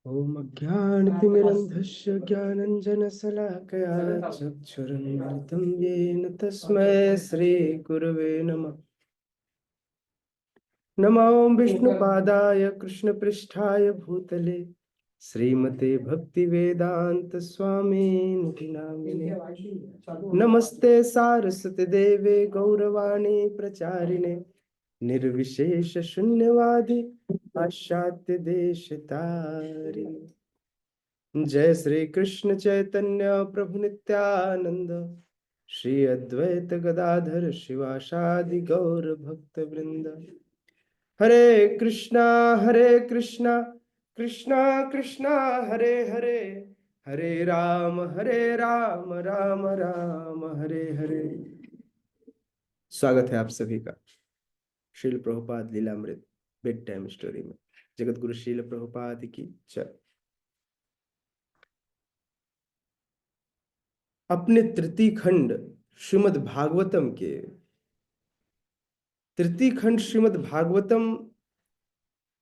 ॐ अज्ञानतिमिरन्धस्य ज्ञानञ्जनशलाकया चक्षुरुन्मिलितं येन तस्मै श्रीगुरवे नमः। नमो विष्णुपादाय कृष्णपृष्ठाय भूतले श्रीमते भक्तिवेदांत स्वामिनिति नामिने। नमस्ते सारस्वती देवे गौरवाणी प्रचारिणे निर्विशेष शून्यवादी पाश्चात्य देश तारिणे। जय श्री कृष्ण चैतन्य प्रभु नित्यानंद श्री अद्वैत गदाधर शिवासादि गौर भक्त वृंद। हरे कृष्णा कृष्णा कृष्णा हरे हरे, हरे राम राम राम हरे हरे। स्वागत है आप सभी का Srila Prabhupada Lilamrita bed time story में। जगत गुरु श्रील प्रभुपाद की जय। अपने तृतीय खंड श्रीमद् भागवतम के तृतीय खंड श्रीमद् भागवतम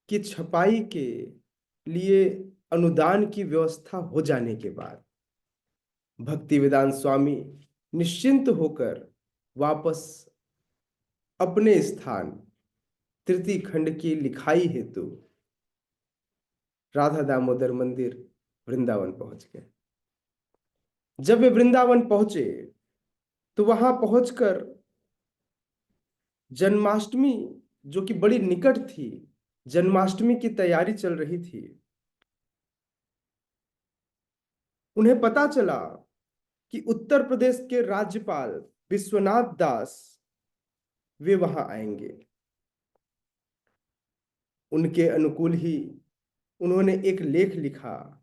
की छपाई के लिए अनुदान की व्यवस्था हो जाने के बाद भक्ति वेदांत स्वामी निश्चिंत होकर वापस अपने स्थान तृतीय खंड की लिखाई हेतु राधा दामोदर मंदिर वृंदावन पहुंच गए। जब वे वृंदावन पहुंचे तो वहां पहुंचकर जन्माष्टमी, जो कि बड़ी निकट थी, जन्माष्टमी की तैयारी चल रही थी। उन्हें पता चला कि उत्तर प्रदेश के राज्यपाल विश्वनाथ दास वे वहां आएंगे। उनके अनुकूल ही उन्होंने एक लेख लिखा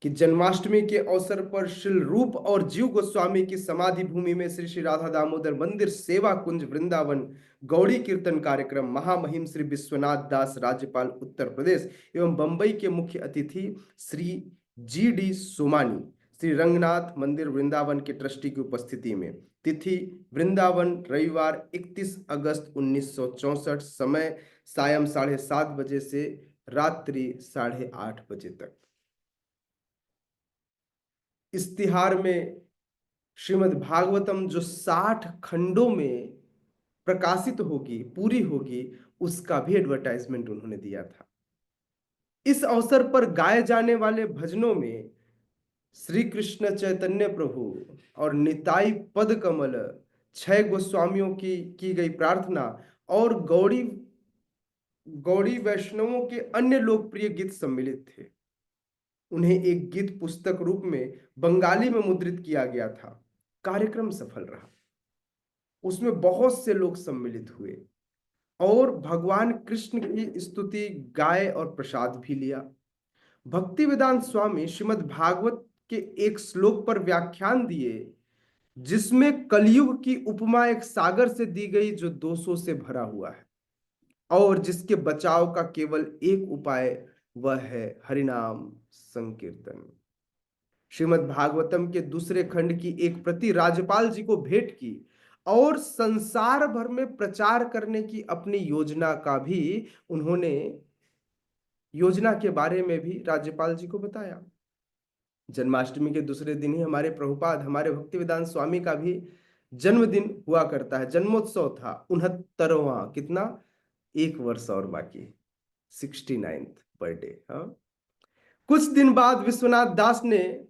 कि जन्माष्टमी के अवसर पर श्री रूप और जीव गोस्वामी की समाधि भूमि में श्री श्री राधा दामोदर मंदिर सेवा कुंज वृंदावन गौड़ी कीर्तन कार्यक्रम महामहिम श्री विश्वनाथ दास राज्यपाल उत्तर प्रदेश एवं बंबई के मुख्य अतिथि श्री GD सोमानी श्री रंगनाथ मंदिर वृंदावन के ट्रस्टी की उपस्थिति में। तिथि वृंदावन रविवार 31 अगस्त 1964, समय सायं 7:30 बजे से रात्रि 8:30 बजे तक। इस्तिहार में श्रीमद् भागवतम जो 60 खंडों में प्रकाशित होगी, पूरी होगी, उसका भी एडवर्टाइजमेंट उन्होंने दिया था। इस अवसर पर गाए जाने वाले भजनों में श्री कृष्ण चैतन्य प्रभु और निताई पद कमल 6 गोस्वामियों की गई प्रार्थना और गौड़ी वैष्णवों के अन्य लोकप्रिय गीत सम्मिलित थे। उन्हें एक गीत पुस्तक रूप में बंगाली में मुद्रित किया गया था। कार्यक्रम सफल रहा। उसमें बहुत से लोग सम्मिलित हुए और भगवान कृष्ण की स्तुति गाए और प्रसाद भी लिया। भक्ति वेदांत स्वामी श्रीमद् भागवत के एक श्लोक पर व्याख्यान दिए, जिसमें कलयुग की उपमा एक सागर से दी गई जो दोषों से भरा हुआ है और जिसके बचाव का केवल एक उपाय, वह है हरिनाम संकीर्तन। श्रीमद् भागवतम के दूसरे खंड की एक प्रति राज्यपाल जी को भेंट की और संसार भर में प्रचार करने की अपनी योजना का भी उन्होंने योजना के बारे में भी राज्यपाल जी को बताया। जन्माष्टमी के दूसरे दिन ही हमारे प्रभुपाद, हमारे भक्ति वेदांत स्वामी का भी जन्मदिन हुआ करता है। जन्मोत्सव था 69वां, कितना, 1 वर्ष और बाकी, 69th बर्थडे। हाँ, कुछ दिन बाद विश्वनाथ दास ने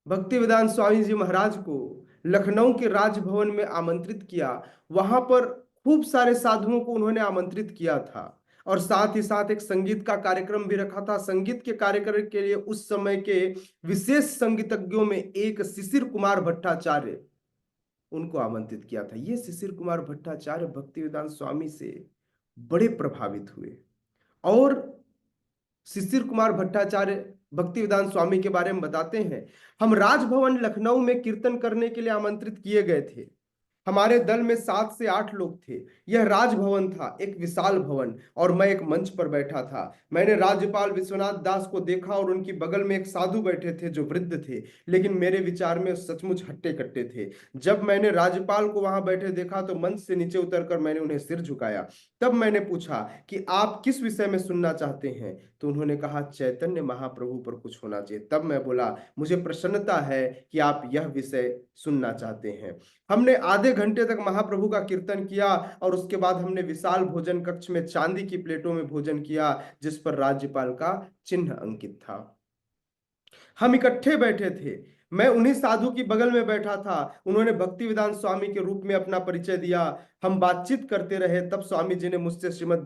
भक्ति वेदांत स्वामी जी महाराज को लखनऊ के राजभवन में आमंत्रित किया। वहां पर खूब सारे साधुओं को उन्होंने आमंत्रित किया था और साथ ही साथ एक संगीत का कार्यक्रम भी रखा था। संगीत के कार्यक्रम के लिए उस समय के विशेष संगीतज्ञों में एक शिशिर कुमार भट्टाचार्य, उनको आमंत्रित किया था। ये शिशिर कुमार भट्टाचार्य भक्ति वेदांत स्वामी से बड़े प्रभावित हुए और शिशिर कुमार भट्टाचार्य भक्ति वेदांत स्वामी के बारे में बताते हैं, हम राजभवन लखनऊ में कीर्तन करने के लिए आमंत्रित किए गए थे। हमारे दल में 7 से 8 लोग थे। यह राजभवन था, एक विशाल भवन, और मैं एक मंच पर बैठा था। मैंने राज्यपाल विश्वनाथ दास को देखा और उनकी बगल में एक साधु बैठे थे जो वृद्ध थे, लेकिन मेरे विचार में सचमुच हट्टे कट्टे थे। जब मैंने राज्यपाल को वहां बैठे देखा तो मंच से नीचे उतरकर मैंने उन्हें सिर झुकाया। तब मैंने पूछा कि आप किस विषय में सुनना चाहते हैं। तो उन्होंने कहा, चैतन्य महाप्रभु पर कुछ होना चाहिए। तब मैं बोला, मुझे प्रसन्नता है कि आप यह विषय सुनना चाहते हैं। हमने आधे घंटे तक महाप्रभु का कीर्तन किया और उसके बाद हमने विशाल भोजन कक्ष में चांदी की प्लेटों में भोजन किया जिस पर राज्यपाल का चिन्ह अंकित था। हम इकट्ठे बैठे थे। मैं उन्हीं साधु की बगल में बैठा था। उन्होंने भक्ति वेदांत स्वामी के रूप में अपना परिचय दिया। हम बातचीत करते रहे। तब स्वामी जी ने मुझे श्रीमद्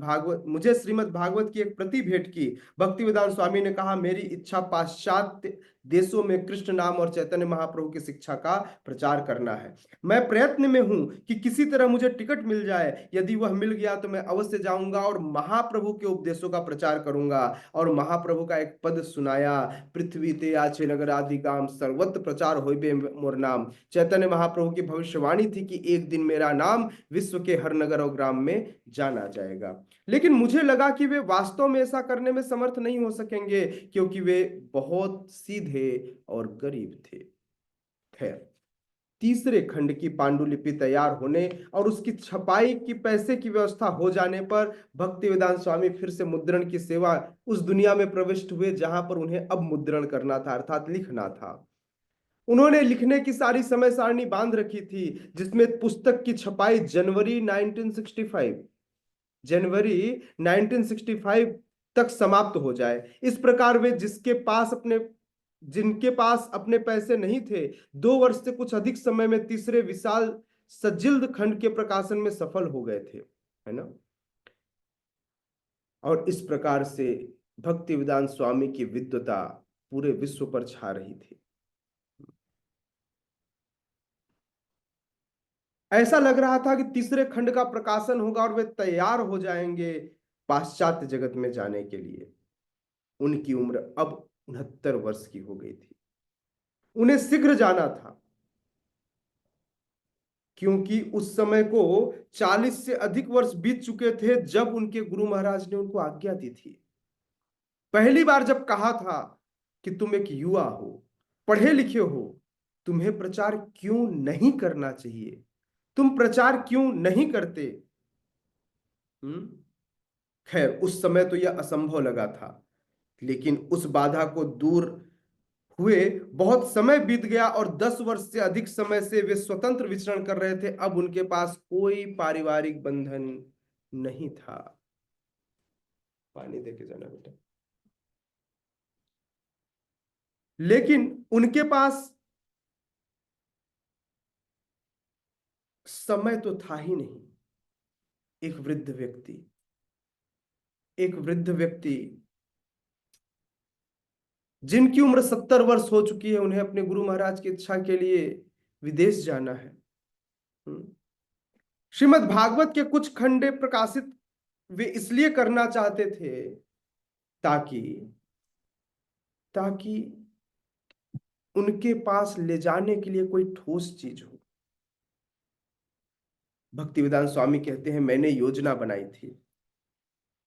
भागवत की एक प्रति भेंट की। भक्ति वेदांत स्वामी ने कहा, मेरी इच्छा पाश्चात्य देशों में कृष्ण नाम और चैतन्य महाप्रभु की शिक्षा का प्रचार करना है। मैं प्रयत्न में हूं कि किसी तरह मुझे टिकट मिल जाए। यदि वह मिल गया तो मैं अवश्य जाऊंगा और महाप्रभु के उपदेशों का प्रचार करूंगा। और महाप्रभु का एक पद सुनाया, पृथ्वी ते आछे नगर आदि गाम सर्वत्र प्रचार होइबे मोर नाम। चैतन्य महाप्रभु की भविष्यवाणी थी कि एक दिन मेरा नाम विश्व के हर नगर और ग्राम में जाना जाएगा। लेकिन मुझे लगा कि वे वास्तव में ऐसा करने में समर्थ नहीं हो सकेंगे, क्योंकि वे बहुत सीधे और गरीब थे। खैर, तीसरे खंड की पांडुलिपि तैयार होने और उसकी छपाई की पैसे की व्यवस्था हो जाने पर भक्ति वेदांत स्वामी फिर से मुद्रण की सेवा उस दुनिया में प्रविष्ट हुए जहां पर उन्हें अब मुद्रण करना था, अर्थात लिखना था। उन्होंने लिखने की सारी समय सारणी बांध रखी थी, जिसमें पुस्तक की छपाई जनवरी 1965 तक समाप्त हो जाए। इस प्रकार वे जिनके पास अपने पैसे नहीं थे, 2 वर्ष से कुछ अधिक समय में तीसरे विशाल सजिल्द खंड के प्रकाशन में सफल हो गए थे, है ना। और इस प्रकार से भक्ति वेदांत स्वामी की विद्वता पूरे विश्व पर छा रही थी। ऐसा लग रहा था कि तीसरे खंड का प्रकाशन होगा और वे तैयार हो जाएंगे पाश्चात्य जगत में जाने के लिए। उनकी उम्र अब 69 वर्ष की हो गई थी। उन्हें शीघ्र जाना था, क्योंकि उस समय को 40 से अधिक वर्ष बीत चुके थे जब उनके गुरु महाराज ने उनको आज्ञा दी थी। पहली बार जब कहा था कि तुम एक युवा हो, पढ़े लिखे हो, तुम्हें प्रचार क्यों नहीं करना चाहिए, तुम प्रचार क्यों नहीं करते। हम्म। खैर, उस समय तो यह असंभव लगा था, लेकिन उस बाधा को दूर हुए बहुत समय बीत गया और 10 वर्ष से अधिक समय से वे स्वतंत्र विचरण कर रहे थे। अब उनके पास कोई पारिवारिक बंधन नहीं था। पानी देके जाना बेटा। लेकिन उनके पास समय तो था ही नहीं। एक वृद्ध व्यक्ति एक वृद्ध व्यक्ति जिनकी उम्र 70 वर्ष हो चुकी है, उन्हें अपने गुरु महाराज की इच्छा के लिए विदेश जाना है। श्रीमद् भागवत के कुछ खंडे प्रकाशित वे इसलिए करना चाहते थे ताकि ताकि उनके पास ले जाने के लिए कोई ठोस चीज हो। भक्ति वेदांत स्वामी कहते हैं, मैंने योजना बनाई थी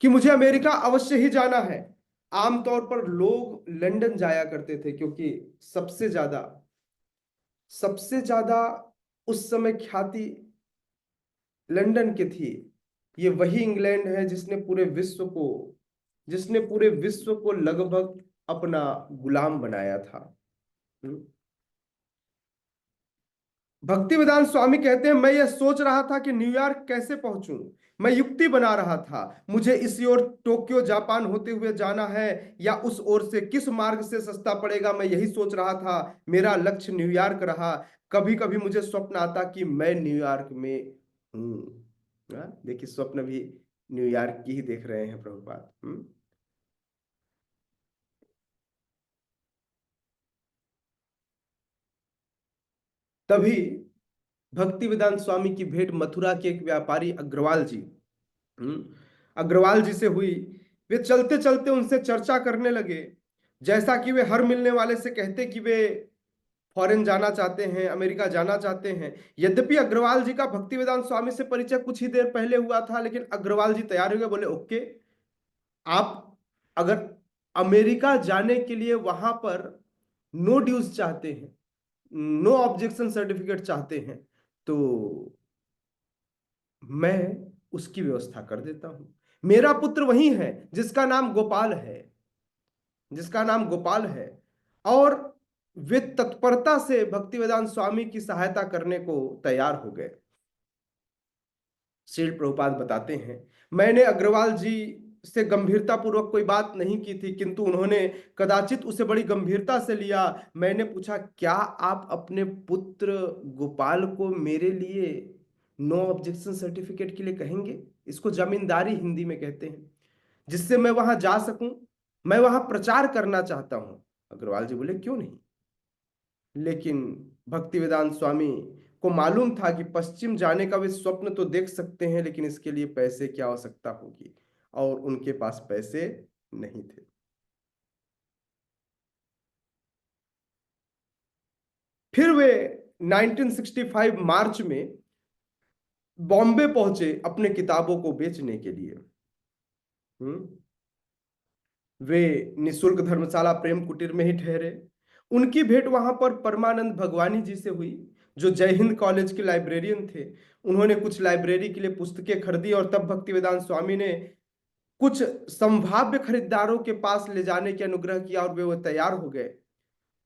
कि मुझे अमेरिका अवश्य ही जाना है। आमतौर पर लोग लंदन जाया करते थे, क्योंकि सबसे ज्यादा उस समय ख्याति लंदन की थी। ये वही इंग्लैंड है जिसने पूरे विश्व को लगभग अपना गुलाम बनाया था। भक्ति वेदांत स्वामी कहते हैं, मैं यह सोच रहा था कि न्यूयॉर्क कैसे पहुंचूं। मैं युक्ति बना रहा था, मुझे इस ओर टोक्यो जापान होते हुए जाना है या उस ओर से किस मार्ग से सस्ता पड़ेगा, मैं यही सोच रहा था। मेरा लक्ष्य न्यूयॉर्क रहा। कभी कभी मुझे स्वप्न आता कि मैं न्यूयॉर्क में हूँ। देखिए, स्वप्न भी न्यूयॉर्क की ही देख रहे हैं प्रभुपाद। तभी भक्ति वेदांत स्वामी की भेंट मथुरा के एक व्यापारी अग्रवाल जी से हुई। वे चलते चलते उनसे चर्चा करने लगे, जैसा कि वे हर मिलने वाले से कहते कि वे फॉरेन जाना चाहते हैं, अमेरिका जाना चाहते हैं। यद्यपि अग्रवाल जी का भक्तिवेदांत स्वामी से परिचय कुछ ही देर पहले हुआ था, लेकिन अग्रवाल जी तैयार हो गए, बोले ओके, आप अगर अमेरिका जाने के लिए वहां पर नो ड्यूज चाहते हैं, नो ऑब्जेक्शन सर्टिफिकेट चाहते हैं, तो मैं उसकी व्यवस्था कर देता हूं। मेरा पुत्र वही है जिसका नाम गोपाल है, जिसका नाम गोपाल है। और वे तत्परता से भक्तिवेदांत स्वामी की सहायता करने को तैयार हो गए। श्रील प्रभुपाद बताते हैं, मैंने अग्रवाल जी से गंभीरता पूर्वक कोई बात नहीं की थी, किंतु उन्होंने कदाचित उसे बड़ी गंभीरता से लिया। मैंने पूछा, क्या आप अपने पुत्र गोपाल को मेरे लिए नो ऑब्जेक्शन सर्टिफिकेट के लिए कहेंगे? इसको जमींदारी हिंदी में कहते हैं, जिससे मैं वहां जा सकूं, मैं वहां प्रचार करना चाहता हूं। अग्रवाल जी बोले, क्यों नहीं। लेकिन भक्तिवेदांत स्वामी को मालूम था कि पश्चिम जाने का वे स्वप्न तो देख सकते हैं, लेकिन इसके लिए पैसे की आवश्यकता होगी, और उनके पास पैसे नहीं थे। फिर वे 1965 मार्च में बॉम्बे पहुंचे अपने किताबों को बेचने के लिए। हम्म वे निशुल्क धर्मशाला प्रेम कुटीर में ही ठहरे। उनकी भेंट वहां पर परमानंद भगवानी जी से हुई, जो जय हिंद कॉलेज के लाइब्रेरियन थे। उन्होंने कुछ लाइब्रेरी के लिए पुस्तकें खरीदी, और तब भक्तिवेदांत स्वामी ने कुछ संभाव्य खरीदारों के पास ले जाने की अनुग्रह किया, और वे वो तैयार हो गए।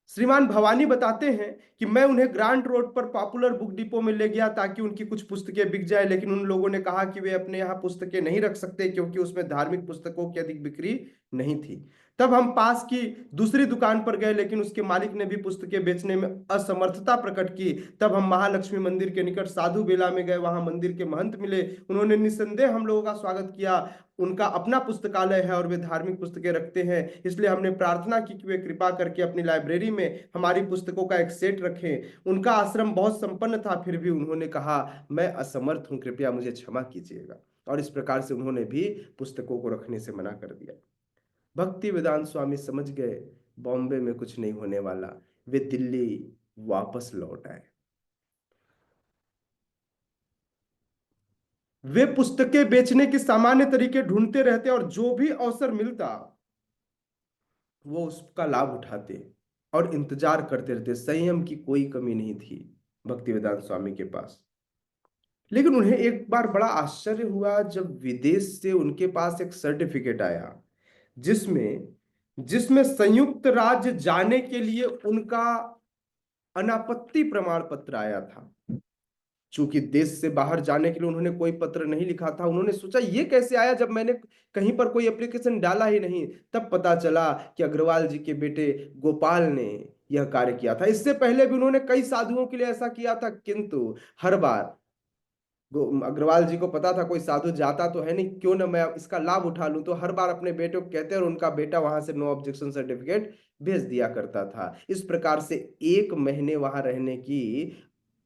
श्रीमान भवानी बताते हैं कि मैं उन्हें ग्रांट रोड पर पॉपुलर बुक डिपो में ले गया ताकि उनकी कुछ पुस्तकें बिक जाए, लेकिन उन लोगों ने कहा कि वे अपने यहाँ पुस्तकें नहीं रख सकते, क्योंकि उसमें धार्मिक पुस्तकों की अधिक बिक्री नहीं थी। तब हम पास की दूसरी दुकान पर गए, लेकिन उसके मालिक ने भी पुस्तकें बेचने में असमर्थता प्रकट की। तब हम महालक्ष्मी मंदिर के निकट साधु बेला में गए, वहां मंदिर के महंत मिले। उन्होंने निस्संदेह हम लोगों का स्वागत किया। उनका अपना पुस्तकालय है और वे धार्मिक पुस्तकें रखते हैं, इसलिए हमने प्रार्थना की कि वे कृपा करके अपनी लाइब्रेरी में हमारी पुस्तकों का एक सेट रखें। उनका आश्रम बहुत संपन्न था, फिर भी उन्होंने कहा, मैं असमर्थ हूं, कृपया मुझे क्षमा कीजिएगा। और इस प्रकार से उन्होंने भी पुस्तकों को रखने से मना कर दिया। भक्ति वेदांत स्वामी समझ गए, बॉम्बे में कुछ नहीं होने वाला। वे दिल्ली वापस लौट आए। वे पुस्तकें बेचने के सामान्य तरीके ढूंढते रहते, और जो भी अवसर मिलता वो उसका लाभ उठाते और इंतजार करते रहते। संयम की कोई कमी नहीं थी भक्तिवेदांत स्वामी के पास। लेकिन उन्हें एक बार बड़ा आश्चर्य हुआ जब विदेश से उनके पास एक सर्टिफिकेट आया, जिसमें जिसमें संयुक्त राज्य जाने के लिए उनका अनापत्ति प्रमाण पत्र आया था। चूंकि देश से बाहर जाने के लिए उन्होंने कोई पत्र नहीं लिखा था, उन्होंने सोचा ये कैसे आया जब मैंने कहीं पर कोई एप्लीकेशन डाला ही नहीं। तब पता चला कि अग्रवाल जी के बेटे गोपाल ने यह कार्य किया था। इससे पहले भी उन्होंने कई साधुओं के लिए ऐसा किया था, किंतु हर बार अग्रवाल जी को पता था कोई साधु जाता तो है नहीं, क्यों ना मैं इसका लाभ उठा लूं, तो हर बार अपने बेटे को कहते, और उनका बेटा वहां से नो ऑब्जेक्शन सर्टिफिकेट भेज दिया करता था। इस प्रकार से 1 महीने वहां रहने की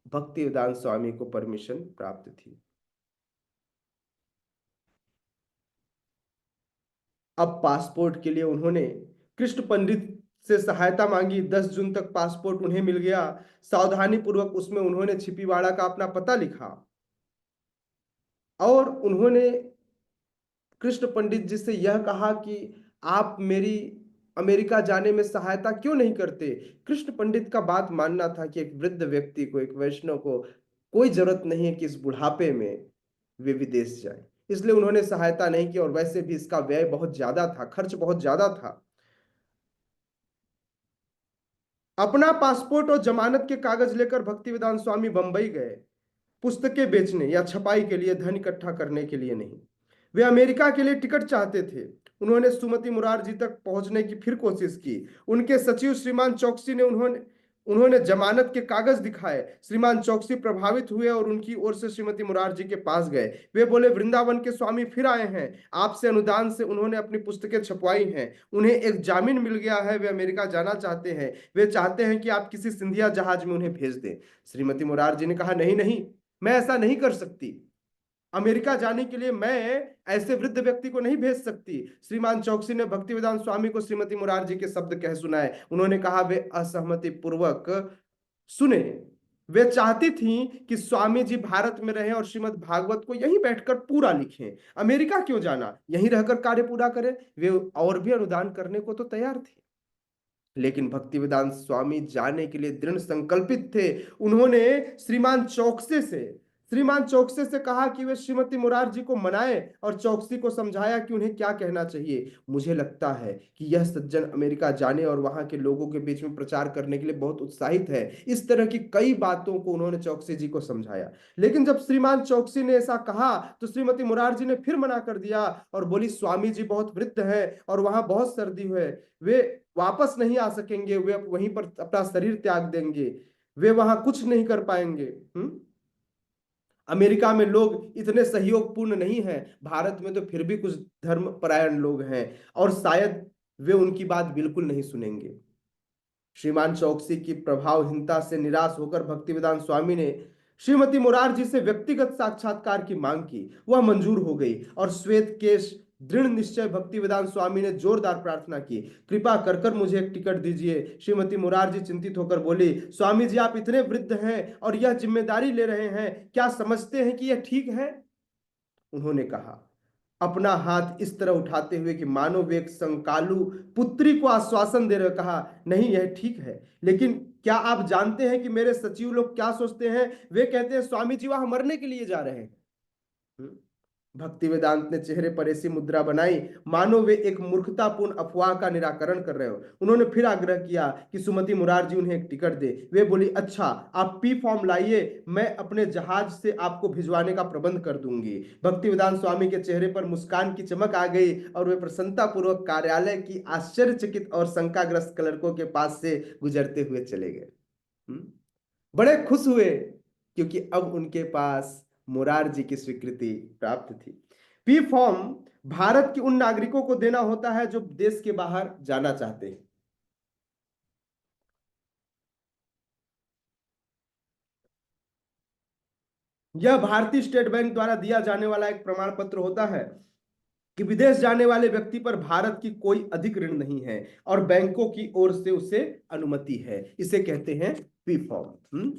भक्तिवेदांत स्वामी को परमिशन प्राप्त थी। अब पासपोर्ट के लिए उन्होंने कृष्ण पंडित से सहायता मांगी। 10 जून तक पासपोर्ट उन्हें मिल गया। सावधानी पूर्वक उसमें उन्होंने छिपीवाड़ा का अपना पता लिखा, और उन्होंने कृष्ण पंडित जी से यह कहा कि आप मेरी अमेरिका जाने में सहायता क्यों नहीं करते। कृष्ण पंडित का बात मानना था कि एक वृद्ध व्यक्ति को, एक वैष्णव को कोई जरूरत नहीं है कि इस बुढ़ापे में वे विदेश जाए, इसलिए उन्होंने सहायता नहीं की। और वैसे भी इसका व्यय बहुत ज्यादा था, खर्च बहुत ज्यादा था। अपना पासपोर्ट और जमानत के कागज लेकर भक्तिवेदांत स्वामी बंबई गए, पुस्तकें बेचने या छपाई के लिए, धन इकट्ठा करने के लिए नहीं। वे अमेरिका के लिए टिकट चाहते थे। उन्होंने सुमति मुरारजी तक पहुंचने की फिर कोशिश की। उनके सचिव श्रीमान चौकसी ने उन्होंने उन्होंने जमानत के कागज दिखाए। श्रीमान चौकसी प्रभावित हुए और उनकी ओर से श्रीमती मुरारजी के पास गए। वे बोले, वृंदावन के स्वामी फिर आए हैं, आपसे अनुदान से उन्होंने अपनी पुस्तकें छपवाई हैं, उन्हें एक जामीन मिल गया है, वे अमेरिका जाना चाहते हैं, वे चाहते हैं कि आप किसी सिंधिया जहाज में उन्हें भेज दें। श्रीमती मुरारजी ने कहा, नहीं नहीं, मैं ऐसा नहीं कर सकती। अमेरिका जाने के लिए मैं ऐसे वृद्ध व्यक्ति को नहीं भेज सकती। श्रीमान चौकसी ने भक्तिवेदांत स्वामी को श्रीमती मुरारजी के शब्द कह सुनाए। उन्होंने कहा, वे असहमति पूर्वक सुने, वे चाहती थीं कि स्वामी जी भारत में रहें और श्रीमद् भागवत को यहीं बैठकर पूरा लिखें। अमेरिका क्यों जाना, यहीं रहकर कार्य पूरा करें। वे और भी अनुदान करने को तो तैयार थे, लेकिन भक्तिवेदांत स्वामी जाने के लिए दृढ़ संकल्पित थे। उन्होंने श्रीमान चौकसे से श्रीमान चौकसे से कहा कि वे श्रीमती मुरारजी को मनाए और चौकसी को समझाया कि उन्हें क्या कहना चाहिए। मुझे लगता है कि यह सज्जन अमेरिका जाने और वहां के लोगों के बीच में प्रचार करने के लिए बहुत उत्साहित है। इस तरह की कई बातों को उन्होंने चौकसी जी को समझाया, लेकिन जब श्रीमान चौकसी ने ऐसा कहा तो श्रीमती मुरारजी ने फिर मना कर दिया और बोली, स्वामी जी बहुत वृद्ध है और वहां बहुत सर्दी है, वे वापस नहीं आ सकेंगे, वे वहीं पर अपना शरीर त्याग देंगे, वे वहां कुछ नहीं कर पाएंगे। अमेरिका में लोग इतने सहयोगपूर्ण नहीं हैं, भारत में तो फिर भी कुछ धर्म परायण लोग हैं और शायद वे उनकी बात बिल्कुल नहीं सुनेंगे। श्रीमान चौकसी की प्रभावहीनता से निराश होकर भक्तिवेदांत स्वामी ने श्रीमती मुरारजी से व्यक्तिगत साक्षात्कार की मांग की। वह मंजूर हो गई और श्वेत केश दृढ़ निश्चय भक्तिवेदांत स्वामी ने जोरदार प्रार्थना की, कृपा कर कर मुझे एक टिकट दीजिए। श्रीमती मुरारजी चिंतित होकर बोली, स्वामी जी आप इतने वृद्ध हैं और यह जिम्मेदारी ले रहे हैं, क्या समझते हैं कि यह ठीक है? उन्होंने कहा, अपना हाथ इस तरह उठाते हुए कि मानो वे एक संकालू पुत्री को आश्वासन दे रहे, कहा, नहीं यह ठीक है, लेकिन क्या आप जानते हैं कि मेरे सचिव लोग क्या सोचते हैं? वे कहते हैं स्वामी जी वहां मरने के लिए जा रहे हैं। भक्ति वेदांत ने चेहरे पर ऐसी मुद्रा बनाई मानो वे एक मूर्खतापूर्ण अफवाह का निराकरण कर रहे हो। उन्होंने फिर आग्रह किया कि सुमति मुरारजी उन्हें एक टिकट दे। वे बोली, अच्छा आप पी फॉर्म लाइए, मैं अपने जहाज से आपको भिजवाने का प्रबंध कर दूंगी। भक्ति वेदांत स्वामी के चेहरे पर मुस्कान की चमक आ गई और वे प्रसन्नता पूर्वक कार्यालय की आश्चर्यचकित और शंकाग्रस्त क्लर्कों के पास से गुजरते हुए चले गए। बड़े खुश हुए क्योंकि अब उनके पास मुरारजी की स्वीकृति प्राप्त थी। पी फॉर्म भारत के उन नागरिकों को देना होता है जो देश के बाहर जाना चाहते हैं। यह भारतीय स्टेट बैंक द्वारा दिया जाने वाला एक प्रमाण पत्र होता है कि विदेश जाने वाले व्यक्ति पर भारत की कोई अधिक ऋण नहीं है और बैंकों की ओर से उसे अनुमति है। इसे कहते हैं पी फॉर्म।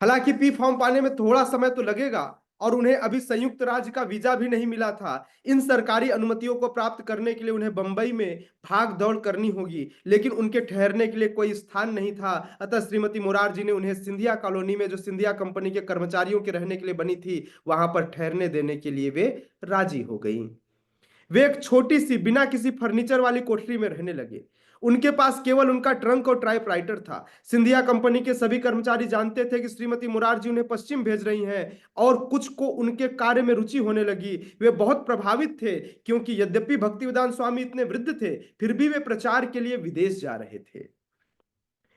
हालांकि पी फॉर्म पाने में थोड़ा समय तो लगेगा और उन्हें अभी संयुक्त राज्य का वीजा भी नहीं मिला था। इन सरकारी अनुमतियों को प्राप्त करने के लिए उन्हें बंबई में भाग दौड़ करनी होगी, लेकिन उनके ठहरने के लिए कोई स्थान नहीं था। अतः श्रीमती मुरारजी ने उन्हें सिंधिया कॉलोनी में, जो सिंधिया कंपनी के कर्मचारियों के रहने के लिए बनी थी, वहां पर ठहरने देने के लिए वे राजी हो गई। वे एक छोटी सी बिना किसी फर्नीचर वाली कोठरी में रहने लगे। उनके पास केवल उनका ट्रंक और टाइपराइटर था। सिंधिया कंपनी के सभी कर्मचारी जानते थे कि श्रीमती मुरारजी उन्हें पश्चिम भेज रही हैं और कुछ को उनके कार्य में रुचि होने लगी। वे बहुत प्रभावित थे क्योंकि यद्यपि भक्तिवेदांत स्वामी इतने वृद्ध थे, फिर भी वे प्रचार के लिए विदेश जा रहे थे।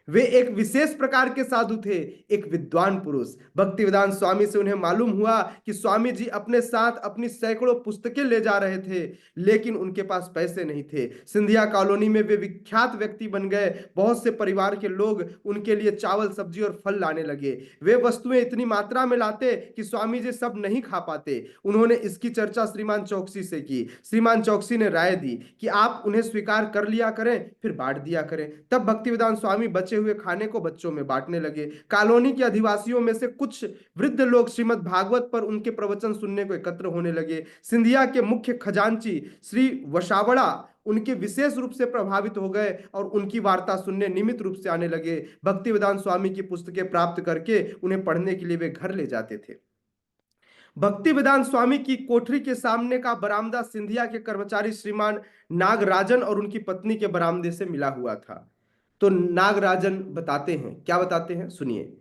वे एक विशेष प्रकार के साधु थे, एक विद्वान पुरुष। भक्तिवेदांत स्वामी से उन्हें मालूम हुआ कि स्वामी जी अपने साथ अपनी सैकड़ों पुस्तकें ले जा रहे थे, लेकिन उनके पास पैसे नहीं थे। सिंधिया कॉलोनी में वे विख्यात व्यक्ति बन गए। बहुत से परिवार के लोग उनके लिए चावल, सब्जी और फल लाने लगे। वे वस्तुएं इतनी मात्रा में लाते कि स्वामी जी सब नहीं खा पाते। उन्होंने इसकी चर्चा श्रीमान चौकसी से की। श्रीमान चौकसी ने राय दी कि आप उन्हें स्वीकार कर लिया करें, फिर बांट दिया करें। तब भक्तिवेदांत स्वामी बचे हुए खाने को बच्चों में बांटने लगे। कॉलोनी के अधिवासियों में से कुछ वृद्ध लोग श्रीमद् भागवत पर उनके प्रवचन सुनने को एकत्र होने लगे। सिंधिया के मुख्य खजांची श्री वशावड़ा उनके विशेष रूप से प्रभावित हो गए और उनकी वार्ता सुनने नियमित रूप से आने लगे। भक्तिवेदांत स्वामी की पुस्तकें प्राप्त करके उन्हें पढ़ने के लिए वे घर ले जाते थे। भक्ति वेदांत स्वामी की कोठरी के सामने का बरामदा सिंधिया के कर्मचारी श्रीमान नागराजन और उनकी पत्नी के बरामदे से मिला हुआ था। तो नागराजन बताते हैं, क्या बताते हैं, सुनिए।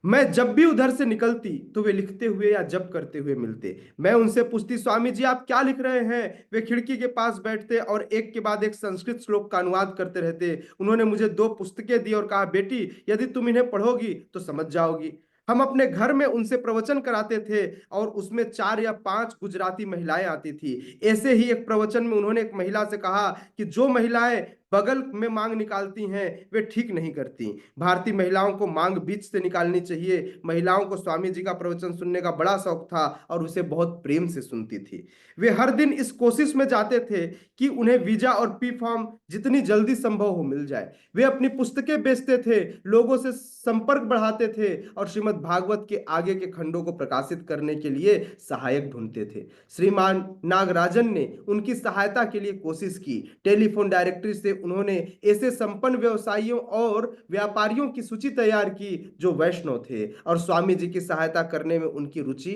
मैं जब भी उधर से निकलती तो वे लिखते हुए या जप करते हुए मिलते। मैं उनसे पूछती, स्वामी जी आप क्या लिख रहे हैं? वे खिड़की के पास बैठते और एक के बाद एक संस्कृत श्लोक का अनुवाद करते रहते। उन्होंने मुझे 2 पुस्तकें दी और कहा, बेटी यदि तुम इन्हें पढ़ोगी तो समझ जाओगी। हम अपने घर में उनसे प्रवचन कराते थे और उसमें 4 या 5 गुजराती महिलाएं आती थी। ऐसे ही एक प्रवचन में उन्होंने एक महिला से कहा कि जो महिलाएं बगल में मांग निकालती हैं वे ठीक नहीं करती। भारतीय महिलाओं को मांग बीच से निकालनी चाहिए। महिलाओं को स्वामी जी का प्रवचन सुनने का बड़ा शौक था और उसे बहुत प्रेम से सुनती थी। वे हर दिन इस कोशिश में जाते थे कि उन्हें वीजा और पी फॉर्म जितनी जल्दी संभव हो मिल जाए। वे अपनी पुस्तकें बेचते थे, लोगों से संपर्क बढ़ाते थे और श्रीमद् भागवत के आगे के खंडों को प्रकाशित करने के लिए सहायक ढूंढते थे। श्रीमान नागराजन ने उनकी सहायता के लिए कोशिश की। टेलीफोन डायरेक्टरी से उन्होंने ऐसे संपन्न व्यवसायियों और व्यापारियों की सूची तैयार की जो वैष्णव थे और स्वामी जी की सहायता करने में उनकी रुचि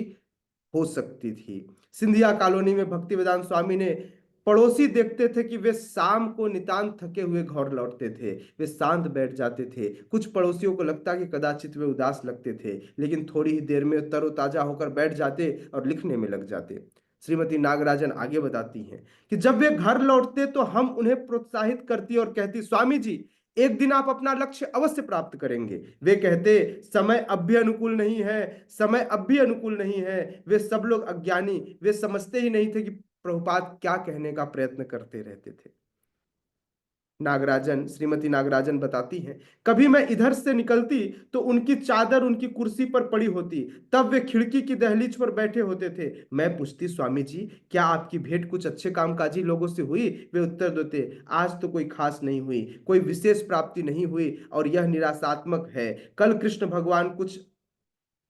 हो सकती थी। सिंधिया कॉलोनी में भक्ति वेदांत स्वामी ने पड़ोसी देखते थे कि वे शाम को नितांत थके हुए घर लौटते थे। वे शांत बैठ जाते थे। कुछ पड़ोसियों को लगता कि कदाचित वे उदास लगते थे, लेकिन थोड़ी ही देर में तरोताजा होकर बैठ जाते और लिखने में लग जाते। श्रीमती नागराजन आगे बताती हैं कि जब वे घर लौटते तो हम उन्हें प्रोत्साहित करती और कहती, स्वामी जी एक दिन आप अपना लक्ष्य अवश्य प्राप्त करेंगे। वे कहते, समय अब भी अनुकूल नहीं है, समय अब भी अनुकूल नहीं है। वे सब लोग अज्ञानी, वे समझते ही नहीं थे कि प्रभुपाद क्या कहने का प्रयत्न करते रहते थे। श्रीमती नागराजन बताती हैं, कभी मैं इधर से निकलती तो उनकी चादर उनकी कुर्सी पर पड़ी होती। तब वे खिड़की की दहलीज पर बैठे होते थे। मैं पूछती, स्वामी जी क्या आपकी भेंट कुछ अच्छे कामकाजी लोगों से हुई? वे उत्तर देते, आज तो कोई खास नहीं हुई, कोई विशेष प्राप्ति नहीं हुई और यह निराशात्मक है। कल कृष्ण भगवान कुछ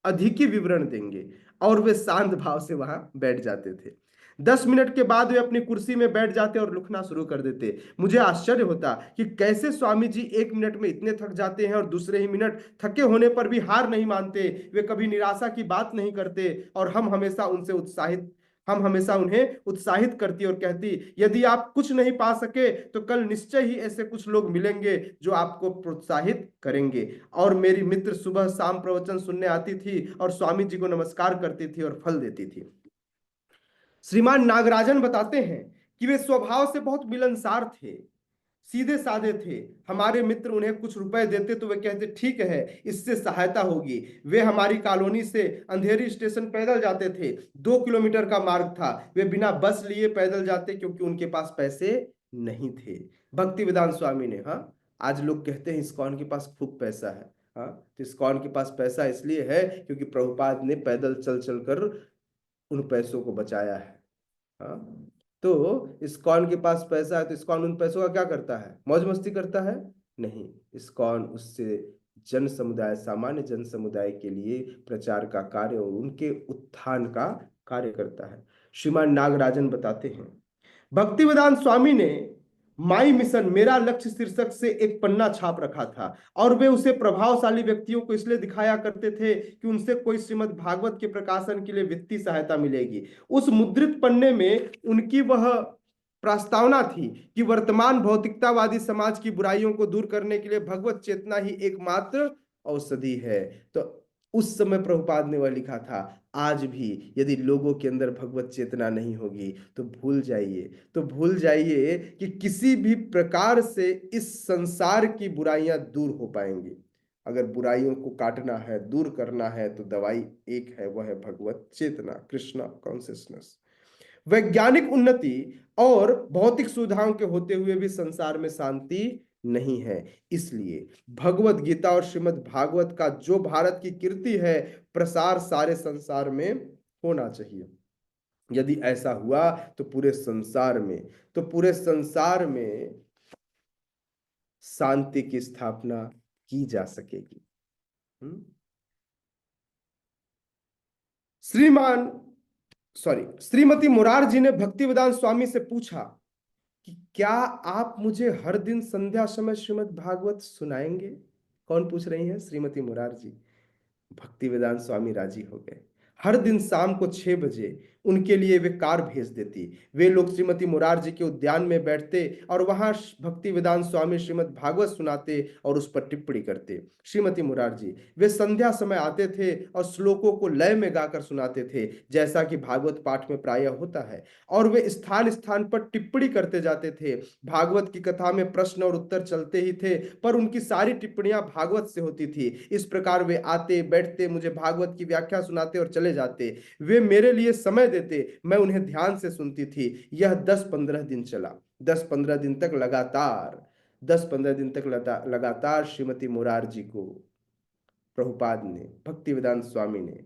अधिक ही विवरण देंगे। और वे शांत भाव से वहां बैठ जाते थे। 10 मिनट के बाद वे अपनी कुर्सी में बैठ जाते और लिखना शुरू कर देते। मुझे आश्चर्य होता कि कैसे स्वामी जी 1 मिनट में इतने थक जाते हैं और दूसरे ही मिनट थके होने पर भी हार नहीं मानते। वे कभी निराशा की बात नहीं करते और हम हमेशा उन्हें उत्साहित करती और कहती, यदि आप कुछ नहीं पा सके तो कल निश्चय ही ऐसे कुछ लोग मिलेंगे जो आपको प्रोत्साहित करेंगे। और मेरी मित्र सुबह शाम प्रवचन सुनने आती थी और स्वामी जी को नमस्कार करती थी और फल देती थी। श्रीमान नागराजन बताते हैं कि वे स्वभाव से बहुत मिलनसार थे, सीधे साधे थे। हमारे मित्र उन्हें कुछ रुपए देते तो वे कहते, ठीक है, इससे सहायता होगी। वे हमारी कॉलोनी से अंधेरी स्टेशन पैदल जाते थे। 2 किलोमीटर का मार्ग था। वे बिना बस लिए पैदल जाते क्योंकि उनके पास पैसे नहीं थे। भक्ति वेदांत स्वामी ने, हाँ, आज लोग कहते हैं इस्कॉन के पास खूब पैसा है। हाँ, तो इस्कॉन के पास पैसा इसलिए है क्योंकि प्रभुपाद ने पैदल चल चल कर उन पैसों को बचाया है। हाँ, तो इस्कॉन के पास पैसा है तो इस्कॉन उन पैसों का क्या करता है? मौज मस्ती करता है? नहीं, इस्कॉन उससे जन समुदाय, सामान्य जन समुदाय के लिए प्रचार का कार्य और उनके उत्थान का कार्य करता है। श्रीमान नागराजन बताते हैं, भक्तिवेदांत स्वामी ने माई मिशन मेरा लक्ष्य शीर्षक से एक पन्ना छाप रखा था और वे उसे प्रभावशाली व्यक्तियों को इसलिए दिखाया करते थे कि उनसे कोई श्रीमद् भागवत के प्रकाशन के लिए वित्तीय सहायता मिलेगी। उस मुद्रित पन्ने में उनकी वह प्रस्तावना थी कि वर्तमान भौतिकतावादी समाज की बुराइयों को दूर करने के लिए भगवत चेतना ही एकमात्र औषधि है। तो उस समय प्रभुपाद ने वह लिखा था, आज भी यदि लोगों के अंदर भगवत चेतना नहीं होगी तो भूल जाइए कि किसी भी प्रकार से इस संसार की बुराइयां दूर हो पाएंगी। अगर बुराइयों को काटना है, दूर करना है, तो दवाई एक है, वह है भगवत चेतना, कृष्णा कॉन्सियसनेस। वैज्ञानिक उन्नति और भौतिक सुविधाओं के होते हुए भी संसार में शांति नहीं है। इसलिए भगवत गीता और श्रीमद् भागवत का जो भारत की कीर्ति है, प्रसार सारे संसार में होना चाहिए। यदि ऐसा हुआ तो पूरे संसार में शांति की स्थापना की जा सकेगी। श्रीमती मुरारजी ने भक्तिवेदांत स्वामी से पूछा कि क्या आप मुझे हर दिन संध्या समय श्रीमद् भागवत सुनाएंगे? कौन पूछ रही हैं? श्रीमती मुरारजी। भक्ति वेदांत स्वामी राजी हो गए। हर दिन शाम को 6 बजे उनके लिए वे कार भेज देती। वे लोग श्रीमती मुरारजी के उद्यान में बैठते और वहां भक्ति वेदांत स्वामी श्रीमद् भागवत सुनाते और उस पर टिप्पणी करते। श्रीमती मुरारजी वे संध्या समय आते थे और श्लोकों को लय में गाकर सुनाते थे, जैसा कि भागवत पाठ में प्रायः होता है, और वे स्थान स्थान पर टिप्पणी करते जाते थे। भागवत की कथा में प्रश्न और उत्तर चलते ही थे, पर उनकी सारी टिप्पणियां भागवत से होती थी। इस प्रकार वे आते, बैठते, मुझे भागवत की व्याख्या सुनाते और चले जाते। वे मेरे लिए समय देते, मैं उन्हें ध्यान से सुनती थी। यह 10-15 दिन चला। 10-15 दिन तक लगातार 10-15 दिन तक लगातार श्रीमती मुरारजी को प्रभुपाद ने, भक्तिवेदांत स्वामी ने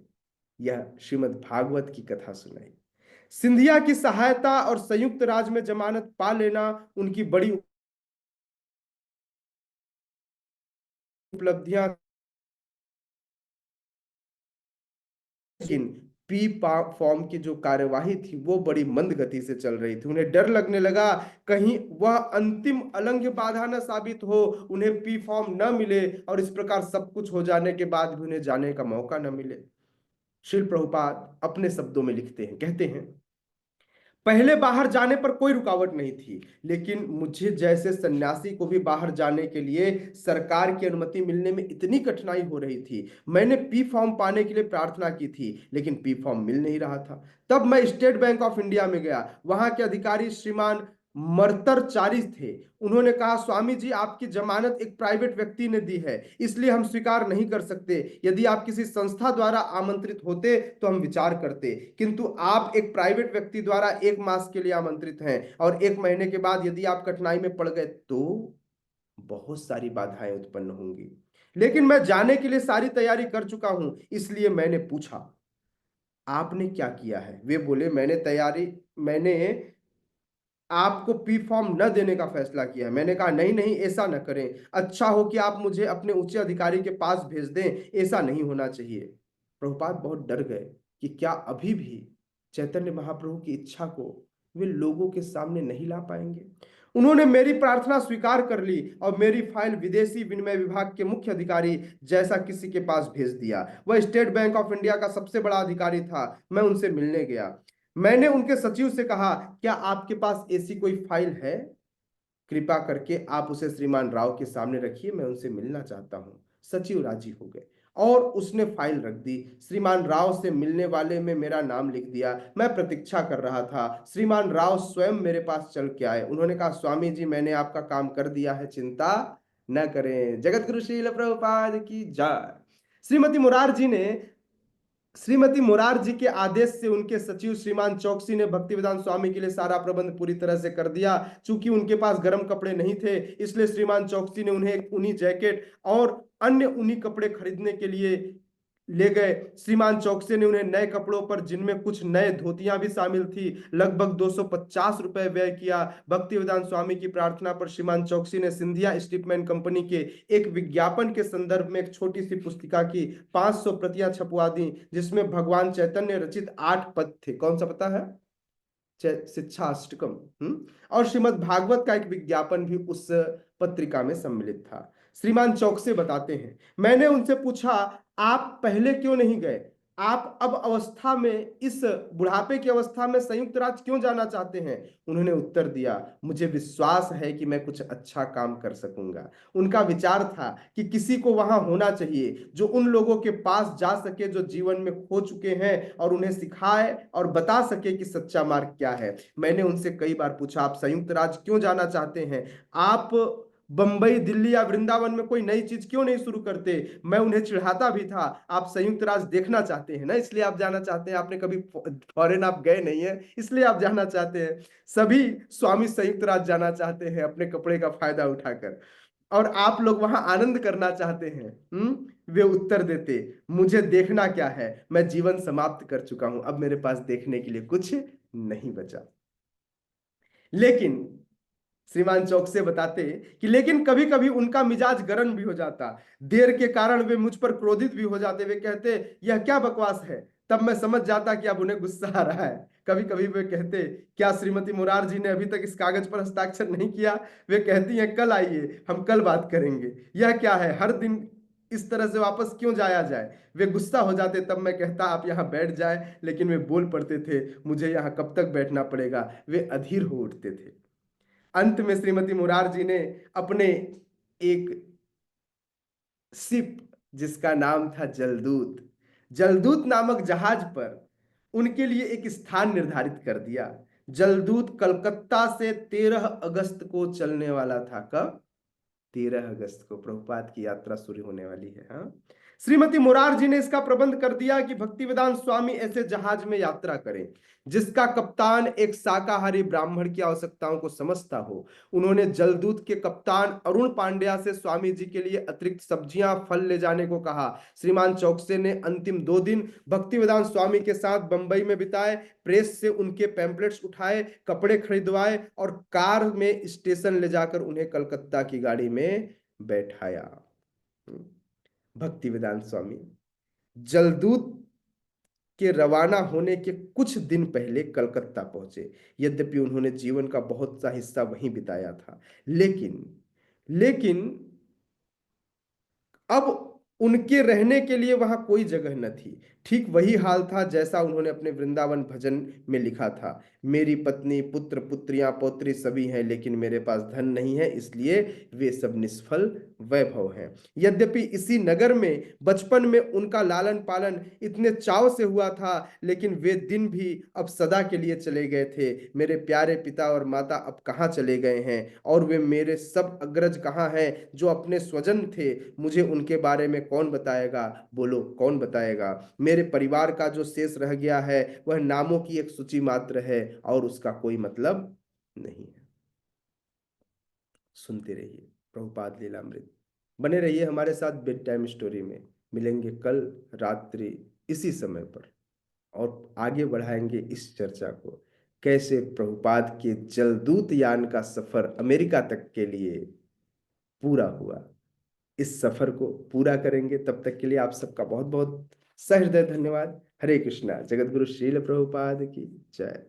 यह श्रीमद् भागवत की कथा सुनाई। सिंधिया की सहायता और संयुक्त राज्य में जमानत पा लेना उनकी बड़ी उपलब्धियां, लेकिन पी फॉर्म की जो कार्यवाही थी वो बड़ी मंद गति से चल रही थी। उन्हें डर लगने लगा कहीं वह अंतिम अलंघ्य बाधा न साबित हो, उन्हें पी फॉर्म न मिले और इस प्रकार सब कुछ हो जाने के बाद भी उन्हें जाने का मौका न मिले। श्रील प्रभुपाद अपने शब्दों में लिखते हैं, कहते हैं, पहले बाहर जाने पर कोई रुकावट नहीं थी, लेकिन मुझे जैसे सन्यासी को भी बाहर जाने के लिए सरकार की अनुमति मिलने में इतनी कठिनाई हो रही थी। मैंने पी फॉर्म पाने के लिए प्रार्थना की थी, लेकिन पी फॉर्म मिल नहीं रहा था। तब मैं स्टेट बैंक ऑफ इंडिया में गया। वहां के अधिकारी श्रीमान मर्तरचारी थे। उन्होंने कहा, स्वामी जी, आपकी जमानत एक प्राइवेट व्यक्ति ने दी है, इसलिए हम स्वीकार नहीं कर सकते। यदि आप किसी संस्था द्वारा आमंत्रित होते तो हम विचार करते, किंतु आप एक प्राइवेट व्यक्ति द्वारा 1 मास के लिए आमंत्रित हैं और 1 महीने के बाद यदि आप कठिनाई में पड़ गए तो बहुत सारी बाधाएं उत्पन्न होंगी। लेकिन मैं जाने के लिए सारी तैयारी कर चुका हूं, इसलिए मैंने पूछा, आपने क्या किया है? वे बोले, मैंने आपको पी फॉर्म न देने का फैसला किया है। मैंने कहा, नहीं नहीं, ऐसा न करें। अच्छा हो कि आप मुझे अपने उच्च अधिकारी के पास भेज दें, ऐसा नहीं होना चाहिए। प्रभुपाद बहुत डर गए कि क्या अभी भी चैतन्य महाप्रभु की इच्छा को वे लोगों के सामने नहीं ला पाएंगे। उन्होंने मेरी प्रार्थना स्वीकार कर ली और मेरी फाइल विदेशी विनिमय विभाग के मुख्य अधिकारी जैसा किसी के पास भेज दिया। वह स्टेट बैंक ऑफ इंडिया का सबसे बड़ा अधिकारी था। मैं उनसे मिलने गया। मैंने उनके सचिव से कहा, क्या आपके पास ऐसी कोई फाइल है? कृपा करके आप उसे श्रीमान राव के सामने रखिए, मैं उनसे मिलना चाहता हूं। सचिव राजी हो गए और उसने फाइल रख दी। श्रीमान राव से मिलने वाले में मेरा नाम लिख दिया। मैं प्रतीक्षा कर रहा था। श्रीमान राव स्वयं मेरे पास चल के आए। उन्होंने कहा, स्वामी जी, मैंने आपका काम कर दिया है, चिंता न करें। जगत गुरु श्रील प्रभुपाद की जय। श्रीमती मुरारजी ने श्रीमती मुरारजी के आदेश से उनके सचिव श्रीमान चौकसी ने भक्तिवेदांत स्वामी के लिए सारा प्रबंध पूरी तरह से कर दिया। चूंकि उनके पास गर्म कपड़े नहीं थे, इसलिए श्रीमान चौकसी ने उन्हें एक ऊनी जैकेट और अन्य ऊनी कपड़े खरीदने के लिए ले गए। श्रीमान चौकसी ने उन्हें नए कपड़ों पर, जिनमें कुछ नए धोतियां भी शामिल थी, लगभग 250 रुपए व्यय किया। भक्तिवेदांत स्वामी की प्रार्थना पर श्रीमान चौकसी ने सिंधिया स्ट्रिपमैन कंपनी के एक विज्ञापन के संदर्भ में एक छोटी सी पुस्तिका की 500 प्रतियां छपवा दी, जिसमें भगवान चैतन्य रचित 8 पद थे। कौन सा पता है? शिक्षा अष्टकम। और श्रीमद् भागवत का एक विज्ञापन भी उस पत्रिका में सम्मिलित था। श्रीमान चौकसे बताते हैं, मैंने उनसे पूछा, आप पहले क्यों नहीं गए? आप अब अवस्था में, इस बुढ़ापे की अवस्था में संयुक्त राज्य क्यों जाना चाहते हैं? उन्होंने उत्तर दिया, मुझे विश्वास है कि मैं कुछ अच्छा काम कर सकूंगा। उनका विचार था कि किसी को वहां होना चाहिए जो उन लोगों के पास जा सके जो जीवन में खो चुके हैं और उन्हें सिखाए और बता सके कि सच्चा मार्ग क्या है। मैंने उनसे कई बार पूछा, आप संयुक्त राज्य क्यों जाना चाहते हैं? आप बंबई, दिल्ली या वृंदावन में कोई नई चीज क्यों नहीं शुरू करते? मैं उन्हें चिढ़ाता भी था, आप संयुक्त राज्य देखना चाहते हैं ना, इसलिए आप जाना चाहते हैं। आपने कभी फॉरेन आप गए नहीं है, इसलिए आप जाना चाहते हैं। सभी स्वामी संयुक्त राज्य जाना चाहते हैं अपने कपड़े का फायदा उठाकर, और आप लोग वहां आनंद करना चाहते हैं। वे उत्तर देते, मुझे देखना क्या है? मैं जीवन समाप्त कर चुका हूं, अब मेरे पास देखने के लिए कुछ नहीं बचा। लेकिन श्रीमान चौक से बताते कि लेकिन कभी कभी उनका मिजाज गर्म भी हो जाता। देर के कारण वे मुझ पर क्रोधित भी हो जाते। वे कहते, यह क्या बकवास है? तब मैं समझ जाता कि अब उन्हें गुस्सा आ रहा है। कभी कभी वे कहते, क्या श्रीमती मुरारजी ने अभी तक इस कागज पर हस्ताक्षर नहीं किया? वे कहती हैं, कल आइए, हम कल बात करेंगे। यह क्या है, हर दिन इस तरह से वापस क्यों जाया जाए? वे गुस्सा हो जाते। तब मैं कहता, आप यहाँ बैठ जाए, लेकिन वे बोल पड़ते थे, मुझे यहाँ कब तक बैठना पड़ेगा। वे अधीर हो उठते थे। अंत में श्रीमती मुरारजी ने अपने एक शिप, जिसका नाम था जलदूत, जलदूत नामक जहाज पर उनके लिए एक स्थान निर्धारित कर दिया। जलदूत कलकत्ता से 13 अगस्त को चलने वाला था। कब? 13 अगस्त को प्रभुपाद की यात्रा शुरू होने वाली है। हाँ, श्रीमती मुरारजी ने इसका प्रबंध कर दिया कि भक्तिवेदांत स्वामी ऐसे जहाज में यात्रा करें जिसका कप्तान एक शाकाहारी ब्राह्मण की आवश्यकताओं को समझता हो। उन्होंने जलदूत के कप्तान अरुण पांड्या से स्वामी जी के लिए अतिरिक्त सब्जियां फल ले जाने को कहा। श्रीमान चौकसे ने अंतिम 2 दिन भक्तिवेदांत स्वामी के साथ बंबई में बिताए, प्रेस से उनके पैम्पलेट्स उठाए, कपड़े खरीदवाए और कार में स्टेशन ले जाकर उन्हें कलकत्ता की गाड़ी में बैठाया। भक्ति वेदांत स्वामी जलदूत के रवाना होने के कुछ दिन पहले कलकत्ता पहुंचे। यद्यपि उन्होंने जीवन का बहुत सा हिस्सा वहीं बिताया था, लेकिन लेकिन अब उनके रहने के लिए वहां कोई जगह न थी। ठीक वही हाल था जैसा उन्होंने अपने वृंदावन भजन में लिखा था, मेरी पत्नी, पुत्र, पुत्रियां, पौत्री सभी हैं, लेकिन मेरे पास धन नहीं है, इसलिए वे सब निष्फल वैभव हैं। यद्यपि इसी नगर में बचपन में उनका लालन पालन इतने चाव से हुआ था, लेकिन वे दिन भी अब सदा के लिए चले गए थे। मेरे प्यारे पिता और माता अब कहाँ चले गए हैं, और वे मेरे सब अग्रज कहाँ हैं जो अपने स्वजन थे? मुझे उनके बारे में कौन बताएगा? बोलो, कौन बताएगा? मेरे परिवार का जो शेष रह गया है वह नामों की एक सूची मात्र है और उसका कोई मतलब नहीं है। सुनते रहिए प्रभुपाद लीलामृत। बने रहिए हमारे साथ बेड टाइम स्टोरी में। मिलेंगे कल रात्रि इसी समय पर और आगे बढ़ाएंगे इस चर्चा को, कैसे प्रभुपाद के जलदूत यान का सफर अमेरिका तक के लिए पूरा हुआ। इस सफर को पूरा करेंगे। तब तक के लिए आप सबका बहुत बहुत सहृदय धन्यवाद। हरे कृष्णा। जगत गुरु श्रील प्रभुपाद की जय।